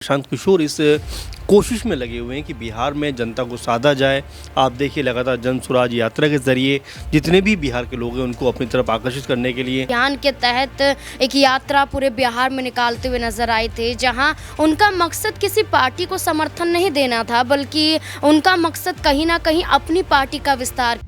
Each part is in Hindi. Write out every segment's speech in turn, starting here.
प्रशांत किशोर इस कोशिश में लगे हुए हैं कि बिहार में जनता को साधा जाए। आप देखिए लगातार जन स्वराज यात्रा के जरिए जितने भी बिहार के लोग हैं उनको अपनी तरफ आकर्षित करने के लिए अभियान के तहत एक यात्रा पूरे बिहार में निकालते हुए नजर आए थे, जहां उनका मकसद किसी पार्टी को समर्थन नहीं देना था, बल्कि उनका मकसद कहीं ना कहीं अपनी पार्टी का विस्तार।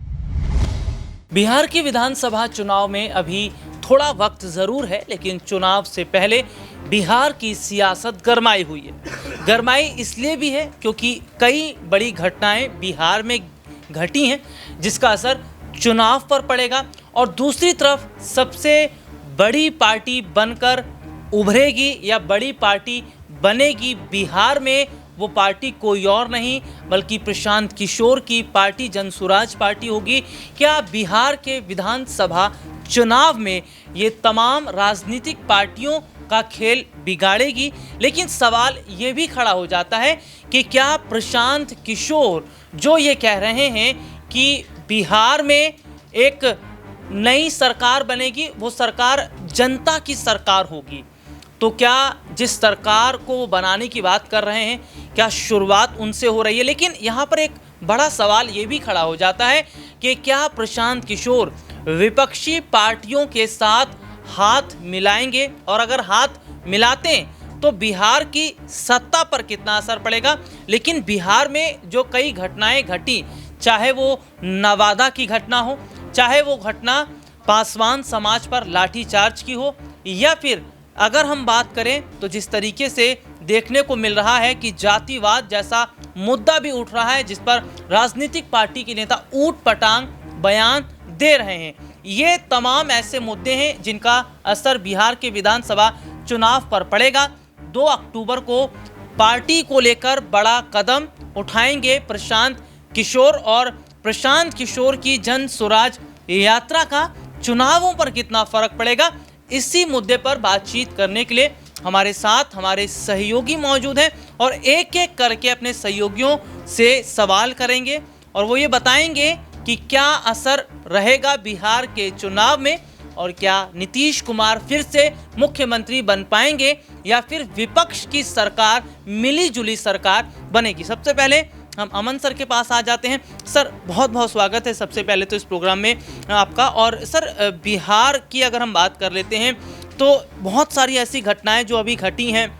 बिहार के विधानसभा चुनाव में अभी थोड़ा वक्त ज़रूर है, लेकिन चुनाव से पहले बिहार की सियासत गरमाई हुई है। गरमाई इसलिए भी है क्योंकि कई बड़ी घटनाएं बिहार में घटी हैं जिसका असर चुनाव पर पड़ेगा, और दूसरी तरफ सबसे बड़ी पार्टी बनकर उभरेगी या बड़ी पार्टी बनेगी बिहार में, वो पार्टी कोई और नहीं बल्कि प्रशांत किशोर की पार्टी जन स्वराज पार्टी होगी। क्या बिहार के विधानसभा चुनाव में ये तमाम राजनीतिक पार्टियों का खेल बिगाड़ेगी? लेकिन सवाल ये भी खड़ा हो जाता है कि क्या प्रशांत किशोर जो ये कह रहे हैं कि बिहार में एक नई सरकार बनेगी, वो सरकार जनता की सरकार होगी, तो क्या जिस सरकार को वो बनाने की बात कर रहे हैं क्या शुरुआत उनसे हो रही है? लेकिन यहाँ पर एक बड़ा सवाल ये भी खड़ा हो जाता है कि क्या प्रशांत किशोर विपक्षी पार्टियों के साथ हाथ मिलाएंगे, और अगर हाथ मिलाते हैं तो बिहार की सत्ता पर कितना असर पड़ेगा? लेकिन बिहार में जो कई घटनाएं घटी, चाहे वो नवादा की घटना हो, चाहे वो घटना पासवान समाज पर लाठीचार्ज की हो, या फिर अगर हम बात करें तो जिस तरीके से देखने को मिल रहा है कि जातिवाद जैसा मुद्दा भी उठ रहा है जिस पर राजनीतिक पार्टी के नेता ऊट पटांग बयान दे रहे हैं, ये तमाम ऐसे मुद्दे हैं जिनका असर बिहार के विधानसभा चुनाव पर पड़ेगा। 2 अक्टूबर को पार्टी को लेकर बड़ा कदम उठाएंगे प्रशांत किशोर, और प्रशांत किशोर की जन स्वराज यात्रा का चुनावों पर कितना फर्क पड़ेगा, इसी मुद्दे पर बातचीत करने के लिए हमारे साथ हमारे सहयोगी मौजूद हैं, और एक एक करके अपने सहयोगियों से सवाल करेंगे और वो ये बताएंगे कि क्या असर रहेगा बिहार के चुनाव में, और क्या नीतीश कुमार फिर से मुख्यमंत्री बन पाएंगे या फिर विपक्ष की सरकार मिली जुली सरकार बनेगी। सबसे पहले हम अमन सर के पास आ जाते हैं। सर, बहुत बहुत स्वागत है सबसे पहले तो इस प्रोग्राम में आपका। और सर, बिहार की अगर हम बात कर लेते हैं तो बहुत सारी ऐसी घटनाएं जो अभी घटी हैं,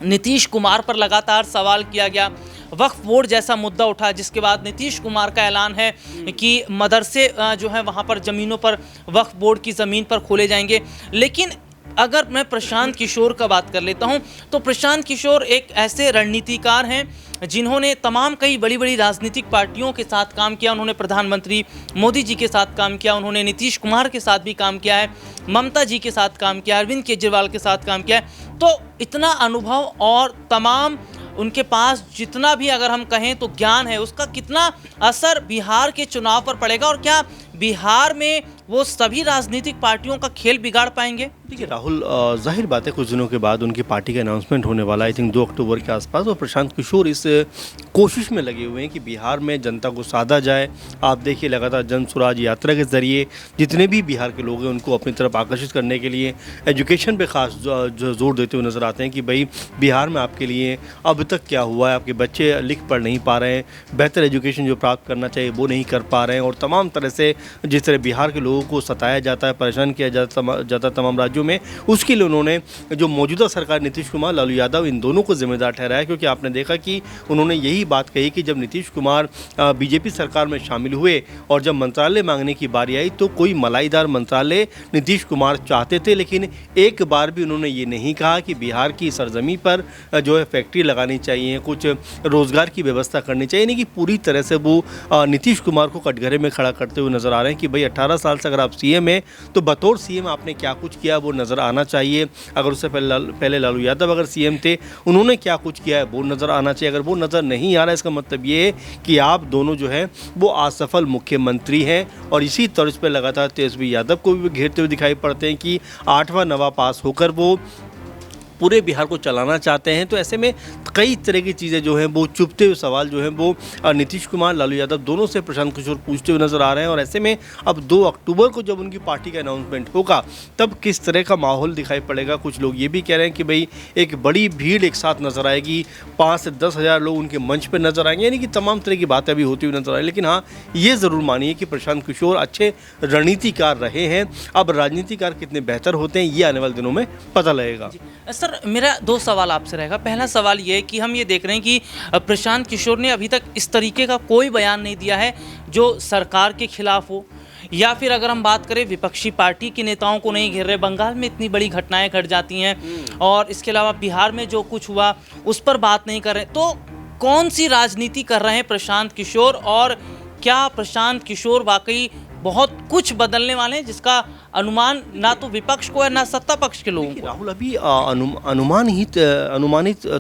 नीतीश कुमार पर लगातार सवाल किया गया, वक्फ बोर्ड जैसा मुद्दा उठा, जिसके बाद नीतीश कुमार का ऐलान है कि मदरसे जो है वहाँ पर ज़मीनों पर वक्फ बोर्ड की ज़मीन पर खोले जाएंगे। लेकिन अगर मैं प्रशांत किशोर का बात कर लेता हूं तो प्रशांत किशोर एक ऐसे रणनीतिकार हैं जिन्होंने तमाम कई बड़ी बड़ी राजनीतिक पार्टियों के साथ काम किया। उन्होंने प्रधानमंत्री मोदी जी के साथ काम किया, उन्होंने नीतीश कुमार के साथ भी काम किया है, ममता जी के साथ काम किया, अरविंद केजरीवाल के साथ काम किया है। तो इतना अनुभव और तमाम उनके पास जितना भी अगर हम कहें तो ज्ञान है, उसका कितना असर बिहार के चुनाव पर पड़ेगा, और क्या बिहार में वो सभी राजनीतिक पार्टियों का खेल बिगाड़ पाएंगे? देखिए राहुल, जाहिर बात है कुछ दिनों के बाद उनकी पार्टी का अनाउंसमेंट होने वाला है, आई थिंक 2 अक्टूबर के आसपास, और प्रशांत किशोर इस कोशिश में लगे हुए हैं कि बिहार में जनता को साधा जाए। आप देखिए लगातार जन स्वराज यात्रा के जरिए जितने भी बिहार के लोग हैं उनको अपनी तरफ आकर्षित करने के लिए एजुकेशन पे खास जोर देते हुए नज़र आते हैं कि भाई बिहार में आपके लिए अब तक क्या हुआ है, आपके बच्चे लिख पढ़ नहीं पा रहे हैं, बेहतर एजुकेशन जो प्राप्त करना चाहिए वो नहीं कर पा रहे हैं, और तमाम तरह से जिस तरह बिहार के लोगों को सताया जाता है, परेशान किया जाता तमाम राज्यों में, उसके लिए उन्होंने जो मौजूदा सरकार नीतीश कुमार, लालू यादव, इन दोनों को जिम्मेदार ठहराया। क्योंकि आपने देखा कि उन्होंने यही बात कही कि जब नीतीश कुमार बीजेपी सरकार में शामिल हुए और जब मंत्रालय मांगने की बारी आई तो कोई मलाईदार मंत्रालय नीतीश कुमार चाहते थे, लेकिन एक बार भी उन्होंने ये नहीं कहा कि बिहार की सरजमी पर जो है फैक्ट्री लगानी चाहिए, कुछ रोज़गार की व्यवस्था करनी चाहिए। यानी कि पूरी तरह से वो नीतीश कुमार को कटघरे में खड़ा करते हुए नज़र आ रहे हैं कि भाई 18 साल से अगर आप सीएम हैं तो बतौर सीएम आपने क्या कुछ किया वो नज़र आना चाहिए। अगर उससे पहले लालू यादव अगर सीएम थे, उन्होंने क्या कुछ किया है वो नज़र आना चाहिए। अगर वो नज़र नहीं आ रहा है, इसका मतलब ये है कि आप दोनों जो है वो असफल मुख्यमंत्री हैं। और इसी तर्ज पर लगातार तेजस्वी यादव को भी घेरते हुए दिखाई पड़ते हैं कि 8वां नवा पास होकर वो पूरे बिहार को चलाना चाहते हैं। तो ऐसे में कई तरह की चीज़ें जो हैं वो चुभते हुए सवाल जो हैं वो नीतीश कुमार, लालू यादव दोनों से प्रशांत किशोर पूछते हुए नजर आ रहे हैं। और ऐसे में अब 2 अक्टूबर को जब उनकी पार्टी का अनाउंसमेंट होगा तब किस तरह का माहौल दिखाई पड़ेगा। कुछ लोग ये भी कह रहे हैं कि भाई एक बड़ी भीड़ एक साथ नजर आएगी, 5 से 10 हज़ार लोग उनके मंच पर नजर आएंगे, यानी कि तमाम तरह की बातें अभी होती हुई नजर आएंगी। लेकिन हाँ, ये ज़रूर मानिए कि प्रशांत किशोर अच्छे रणनीतिकार रहे हैं। अब राजनीतिकार कितने बेहतर होते हैं ये आने वाले दिनों में पता लगेगा। सर, मेरा 2 सवाल आपसे रहेगा। पहला सवाल ये है कि हम ये देख रहे हैं कि प्रशांत किशोर ने अभी तक इस तरीके का कोई बयान नहीं दिया है जो सरकार के खिलाफ हो, या फिर अगर हम बात करें विपक्षी पार्टी के नेताओं को नहीं घेर रहे। बंगाल में इतनी बड़ी घटनाएं घट जाती हैं और इसके अलावा बिहार में जो कुछ हुआ उस पर बात नहीं कर रहे। तो कौन सी राजनीति कर रहे हैं प्रशांत किशोर, और क्या प्रशांत किशोर वाकई बहुत कुछ बदलने वाले हैं जिसका अनुमान ना तो विपक्ष को है ना सत्ता पक्ष के लोगों को? राहुल, अभी अनुमानित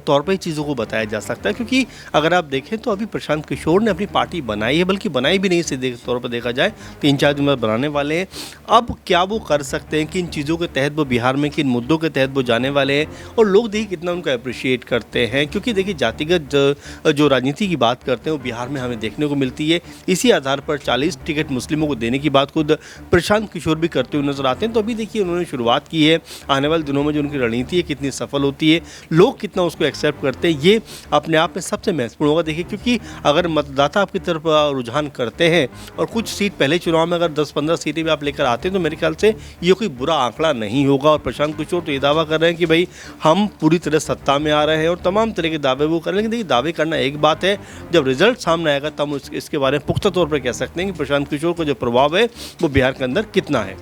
तौर पर चीज़ों को बताया जा सकता है, क्योंकि अगर आप देखें तो अभी प्रशांत किशोर ने अपनी पार्टी बनाई है, बल्कि बनाई भी नहीं, सीधे तौर पर देखा जाए 3-4 दिन बाद बनाने वाले हैं। अब क्या वो कर सकते हैं, किन चीज़ों के तहत वो बिहार में किन मुद्दों के तहत वो जाने वाले हैं, और लोग देखिए कितना उनको अप्रिशिएट करते हैं। क्योंकि देखिए जातिगत जो राजनीति की बात करते हैं वो बिहार में हमें देखने को मिलती है। इसी आधार पर 40 टिकट मुस्लिमों को देने की बात खुद प्रशांत किशोर भी करते हुए नजर आते हैं। तो अभी देखिए उन्होंने शुरुआत की है, आने वाले दिनों में जो उनकी रणनीति है कितनी सफल होती है, लोग कितना उसको एक्सेप्ट करते हैं, ये अपने आप में सबसे महत्वपूर्ण होगा। देखिए, क्योंकि अगर मतदाता आपकी तरफ रुझान करते हैं और कुछ सीट पहले चुनाव में अगर 10-15 सीटें भी आप लेकर आते हैं तो मेरे ख्याल से ये कोई बुरा आंकड़ा नहीं होगा। और प्रशांत किशोर तो ये दावा कर रहे हैं कि भाई हम पूरी तरह सत्ता में आ रहे हैं और तमाम तरह के दावे वो कर रहे हैं। लेकिन देखिए, दावे करना एक बात है, जब रिजल्ट सामने आएगा तब इसके बारे में पुख्ता तौर पर कह सकते हैं कि प्रशांत किशोर का जो प्रभाव है वो बिहार के अंदर कितना है।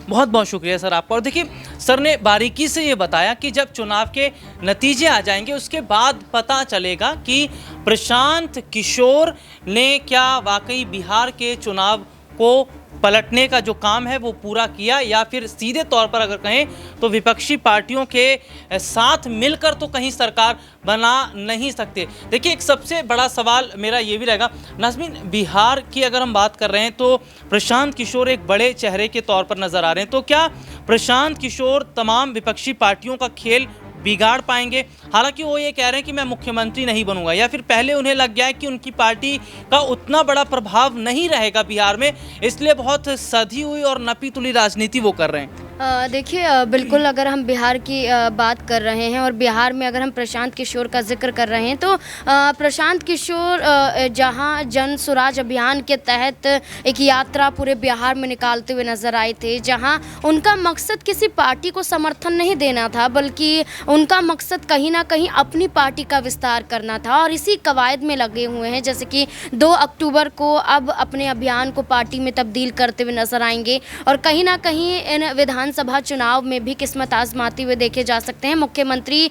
बहुत बहुत शुक्रिया सर आपका। और देखिए, सर ने बारीकी से ये बताया कि जब चुनाव के नतीजे आ जाएंगे उसके बाद पता चलेगा कि प्रशांत किशोर ने क्या वाकई बिहार के चुनाव को पलटने का जो काम है वो पूरा किया, या फिर सीधे तौर पर अगर कहें तो विपक्षी पार्टियों के साथ मिलकर तो कहीं सरकार बना नहीं सकते। देखिए, एक सबसे बड़ा सवाल मेरा ये भी रहेगा नाज़मीन, बिहार की अगर हम बात कर रहे हैं तो प्रशांत किशोर एक बड़े चेहरे के तौर पर नज़र आ रहे हैं। तो क्या प्रशांत किशोर तमाम विपक्षी पार्टियों का खेल बिगाड़ पाएंगे? हालांकि वो ये कह रहे हैं कि मैं मुख्यमंत्री नहीं बनूंगा, या फिर पहले उन्हें लग गया है कि उनकी पार्टी का उतना बड़ा प्रभाव नहीं रहेगा बिहार में, इसलिए बहुत सधी हुई और नपी तुली राजनीति वो कर रहे हैं। देखिए, बिल्कुल अगर हम बिहार की बात कर रहे हैं और बिहार में अगर हम प्रशांत किशोर का जिक्र कर रहे हैं तो प्रशांत किशोर जहां जन स्वराज अभियान के तहत एक यात्रा पूरे बिहार में निकालते हुए नजर आए थे, जहां उनका मकसद किसी पार्टी को समर्थन नहीं देना था, बल्कि उनका मकसद कहीं ना कहीं अपनी पार्टी का विस्तार करना था। और इसी कवायद में लगे हुए हैं, जैसे कि 2 अक्टूबर को अब अपने अभियान को पार्टी में तब्दील करते हुए नजर आएंगे और कहीं ना कहीं इन विधानसभा चुनाव में भी किस्मत आजमाते हुए देखे जा सकते हैं। मुख्यमंत्री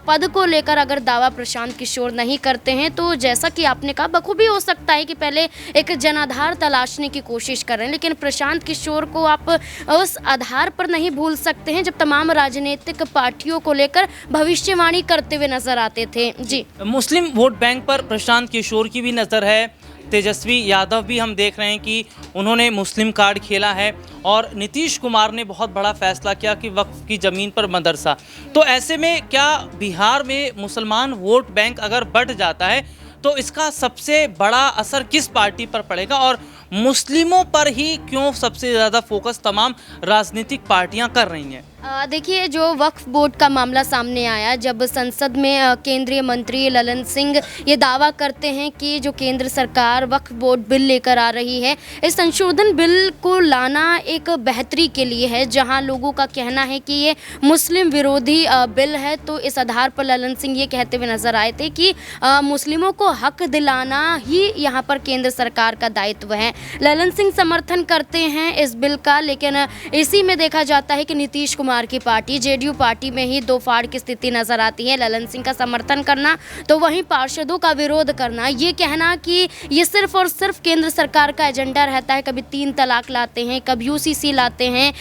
पद को लेकर अगर दावा प्रशांत किशोर नहीं करते हैं तो जैसा कि आपने कहा, बखूबी हो सकता है कि पहले एक जनाधार तलाशने की कोशिश करें, लेकिन प्रशांत किशोर को आप उस आधार पर नहीं भूल सकते हैं जब तमाम राजनीतिक पार्टियों को लेकर भविष्यवाणी करते हुए नजर आते थे। जी, मुस्लिम वोट बैंक पर प्रशांत किशोर की भी नज़र है। तेजस्वी यादव भी हम देख रहे हैं कि उन्होंने मुस्लिम कार्ड खेला है, और नीतीश कुमार ने बहुत बड़ा फैसला किया कि वक्फ की ज़मीन पर मदरसा। तो ऐसे में क्या बिहार में मुसलमान वोट बैंक अगर बढ़ जाता है तो इसका सबसे बड़ा असर किस पार्टी पर पड़ेगा, और मुस्लिमों पर ही क्यों सबसे ज़्यादा फोकस तमाम राजनीतिक पार्टियां कर रही हैं? देखिए, जो वक्फ बोर्ड का मामला सामने आया, जब संसद में केंद्रीय मंत्री ललन सिंह ये दावा करते हैं कि जो केंद्र सरकार वक्फ बोर्ड बिल लेकर आ रही है, इस संशोधन बिल को लाना एक बेहतरी के लिए है, जहां लोगों का कहना है कि ये मुस्लिम विरोधी बिल है। तो इस आधार पर ललन सिंह ये कहते हुए नजर आए थे कि मुस्लिमों को हक दिलाना ही यहाँ पर केंद्र सरकार का दायित्व है। ललन सिंह समर्थन करते हैं इस बिल का, लेकिन इसी में देखा जाता है कि नीतीश कुमार की पार्टी जेडीयू पार्टी में ही दो फाड़ की स्थिति नजर आती है। ललन सिंह का समर्थन करना तो वहीं पार्षदों का विरोध करना, ये कहना कि ये सिर्फ और सिर्फ केंद्र सरकार का एजेंडा रहता है। कभी 3 तलाक लाते हैं, कभी यूसीसी लाते हैं,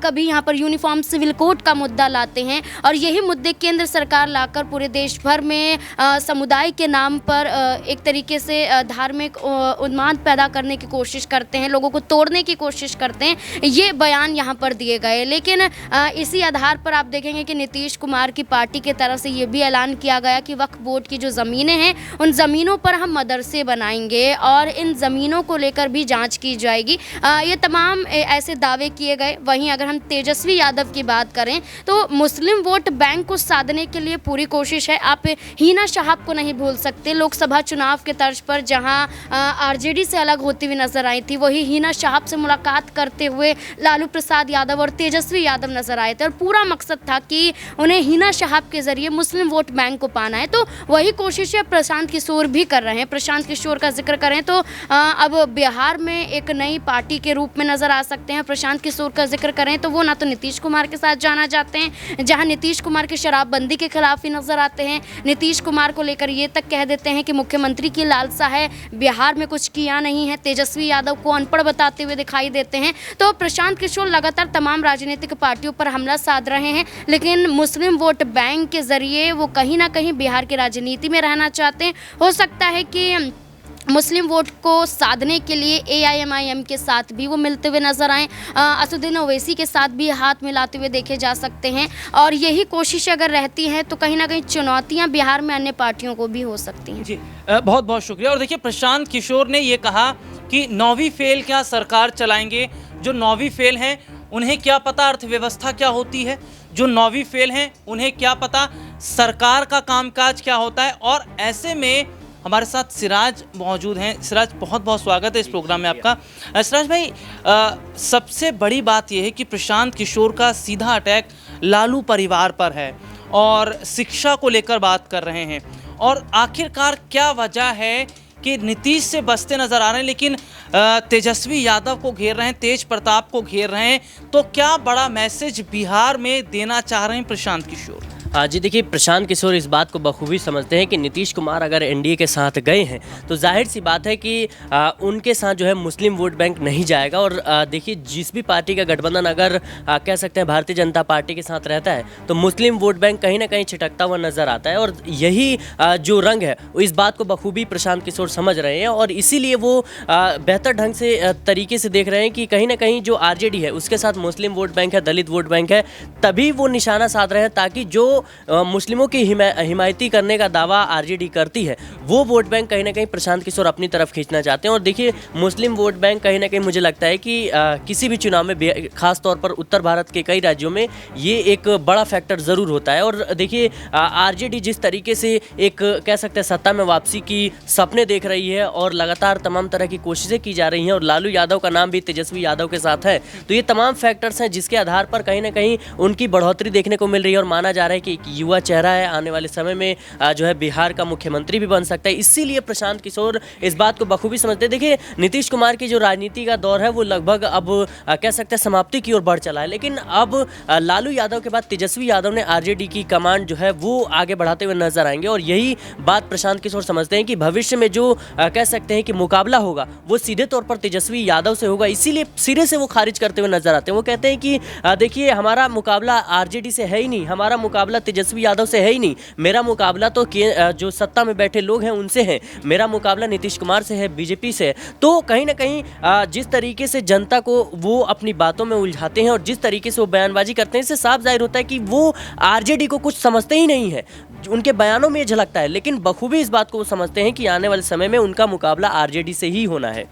कभी यहाँ पर यूनिफॉर्म सिविल कोड का मुद्दा लाते हैं, और यही मुद्दे केंद्र सरकार लाकर पूरे देश भर में समुदाय के नाम पर एक तरीके से धार्मिक उन्माद पैदा करने की कोशिश करते हैं, लोगों को तोड़ने की कोशिश करते हैं। ये बयान यहाँ पर दिए गए, लेकिन इसी आधार पर आप देखेंगे कि नीतीश कुमार की पार्टी की तरफ से ये भी ऐलान किया गया कि वक्फ बोर्ड की जो ज़मीनें हैं उन ज़मीनों पर हम मदरसे बनाएंगे और इन ज़मीनों को लेकर भी जांच की जाएगी। ये तमाम ऐसे दावे किए गए। वहीं अगर हम तेजस्वी यादव की बात करें तो मुस्लिम वोट बैंक को साधने के लिए पूरी कोशिश है। आप हिना शहाब को नहीं भूल सकते। लोकसभा चुनाव के तर्ज पर जहां आरजेडी से अलग होती हुई नजर आई थी, वही हिना शहाब से मुलाकात करते हुए लालू प्रसाद यादव और तेजस्वी यादव नजर आए थे और पूरा मकसद था कि उन्हें हिना शहाब के जरिए मुस्लिम वोट बैंक को पाना है। तो वही कोशिशें प्रशांत किशोर भी कर रहे हैं। प्रशांत किशोर का जिक्र करें तो अब बिहार में एक नई पार्टी के रूप में नजर आ सकते हैं। प्रशांत किशोर का जिक्र करें तो वो ना तो नीतीश कुमार के साथ जाना चाहते हैं, जहां नीतीश कुमार की शराबबंदी के खिलाफ ही नजर आते हैं। नीतीश कुमार को लेकर ये तक कह देते हैं कि मुख्यमंत्री की लालसा है, बिहार में कुछ किया नहीं है। तेजस्वी यादव को अनपढ़ बताते हुए दिखाई देते हैं। तो प्रशांत किशोर लगातार तमाम राजनीतिक पार्टियों पर हमला साध रहे हैं, लेकिन मुस्लिम वोट बैंक के जरिए वो कहीं ना कहीं बिहार की राजनीति में रहना चाहते हैं। हो सकता है कि मुस्लिम वोट को साधने के लिए AIMIM के साथ भी वो मिलते हुए नजर आएँ, असदुद्दीन ओवैसी के साथ भी हाथ मिलाते हुए देखे जा सकते हैं। और यही कोशिश अगर रहती है तो कहीं ना कहीं चुनौतियां बिहार में अन्य पार्टियों को भी हो सकती हैं। जी बहुत बहुत शुक्रिया। और देखिए, प्रशांत किशोर ने ये कहा कि 9वीं फेल क्या सरकार चलाएंगे। जो 9वीं फेल हैं उन्हें क्या पता अर्थव्यवस्था क्या होती है, जो 9वीं फेल हैं उन्हें क्या पता सरकार का कामकाज क्या होता है। और ऐसे में हमारे साथ सिराज मौजूद हैं। सिराज, बहुत बहुत स्वागत है इस प्रोग्राम में आपका। सिराज भाई, सबसे बड़ी बात यह है कि प्रशांत किशोर का सीधा अटैक लालू परिवार पर है और शिक्षा को लेकर बात कर रहे हैं। और आखिरकार क्या वजह है कि नीतीश से बचते नजर आ रहे हैं लेकिन तेजस्वी यादव को घेर रहे हैं, तेज प्रताप को घेर रहे हैं। तो क्या बड़ा मैसेज बिहार में देना चाह रहे हैं प्रशांत किशोर? जी देखिए, प्रशांत किशोर इस बात को बखूबी समझते हैं कि नीतीश कुमार अगर NDA के साथ गए हैं तो जाहिर सी बात है कि उनके साथ जो है मुस्लिम वोट बैंक नहीं जाएगा। और देखिए, जिस भी पार्टी का गठबंधन अगर कह सकते हैं भारतीय जनता पार्टी के साथ रहता है तो मुस्लिम वोट बैंक कहीं ना कहीं छिटकता हुआ नजर आता है। और यही जो रंग है इस बात को बखूबी प्रशांत किशोर समझ रहे हैं और इसीलिए वो बेहतर ढंग से तरीके से देख रहे हैं कि कहीं ना कहीं जो RJD है उसके साथ मुस्लिम वोट बैंक है, दलित वोट बैंक है, तभी वो निशाना साध रहे हैं ताकि जो मुस्लिमों की हिमायती करने का दावा RJD करती है वो वोट बैंक कहीं ना कहीं प्रशांत किशोर अपनी तरफ खींचना चाहते हैं। और देखिए, मुस्लिम वोट बैंक कहीं ना कहीं मुझे लगता है कि किसी भी चुनाव में, खास तौर पर उत्तर भारत के कई राज्यों में, ये एक बड़ा फैक्टर ज़रूर होता है। और देखिए, RJD जिस तरीके से एक कह सकते हैं सत्ता में वापसी की सपने देख रही है और लगातार तमाम तरह की कोशिशें की जा रही हैं और लालू यादव का नाम भी तेजस्वी यादव के साथ है, तो ये तमाम फैक्टर्स हैं जिसके आधार पर कहीं ना कहीं उनकी बढ़ोतरी देखने को मिल रही है। और माना जा रहा है कि युवा चेहरा है, आने वाले समय में जो है बिहार का मुख्यमंत्री भी बन सकता है। इसीलिए प्रशांत किशोर इस बात को बखूबी समझते हैं। देखिए, नीतीश कुमार की जो राजनीति का दौर है वो लगभग अब कह सकते हैं समाप्ति की ओर बढ़ चला है, लेकिन अब लालू यादव के बाद तेजस्वी यादव ने RJD की कमांड जो है वो आगे बढ़ाते हुए नजर आएंगे। और यही बात प्रशांत किशोर समझते हैं कि भविष्य में जो कह सकते हैं कि मुकाबला होगा वो सीधे तौर पर तेजस्वी यादव से होगा। इसीलिए सिरे से वो खारिज करते हुए नजर आते हैं। वो कहते हैं कि देखिए, हमारा मुकाबला RJD से है ही नहीं, हमारा मुकाबला तेजस्वी यादव से है ही नहीं, मेरा मुकाबला तो जो सत्ता में बैठे लोग हैं उनसे है, मेरा मुकाबला नीतीश कुमार से है, BJP से है। तो कहीं ना कहीं जिस तरीके से जनता को वो अपनी बातों में उलझाते हैं और जिस तरीके से वो बयानबाजी करते हैं, इससे साफ जाहिर होता है कि वो RJD को कुछ समझते ही नहीं है। उनके बयानों में झलकता है, लेकिन बखूबी इस बात को वो समझते हैं कि आने वाले समय में उनका मुकाबला RJD से ही होना है।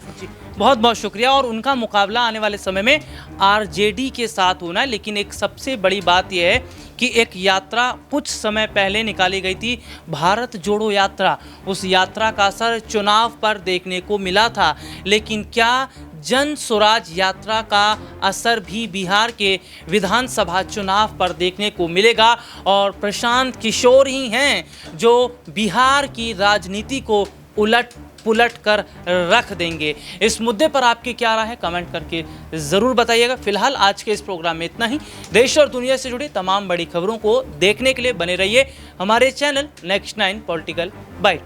बहुत बहुत शुक्रिया। और उनका मुकाबला आने वाले समय में RJD के साथ होना है। लेकिन एक सबसे बड़ी बात यह है कि एक यात्रा कुछ समय पहले निकाली गई थी, भारत जोड़ो यात्रा। उस यात्रा का असर चुनाव पर देखने को मिला था, लेकिन क्या जन स्वराज यात्रा का असर भी बिहार के विधानसभा चुनाव पर देखने को मिलेगा? और प्रशांत किशोर ही हैं जो बिहार की राजनीति को उलट पुलट कर रख देंगे। इस मुद्दे पर आपकी क्या राय है, कमेंट करके ज़रूर बताइएगा। फिलहाल आज के इस प्रोग्राम में इतना ही। देश और दुनिया से जुड़ी तमाम बड़ी खबरों को देखने के लिए बने रहिए हमारे चैनल Next 9 पॉलिटिकल बाइट।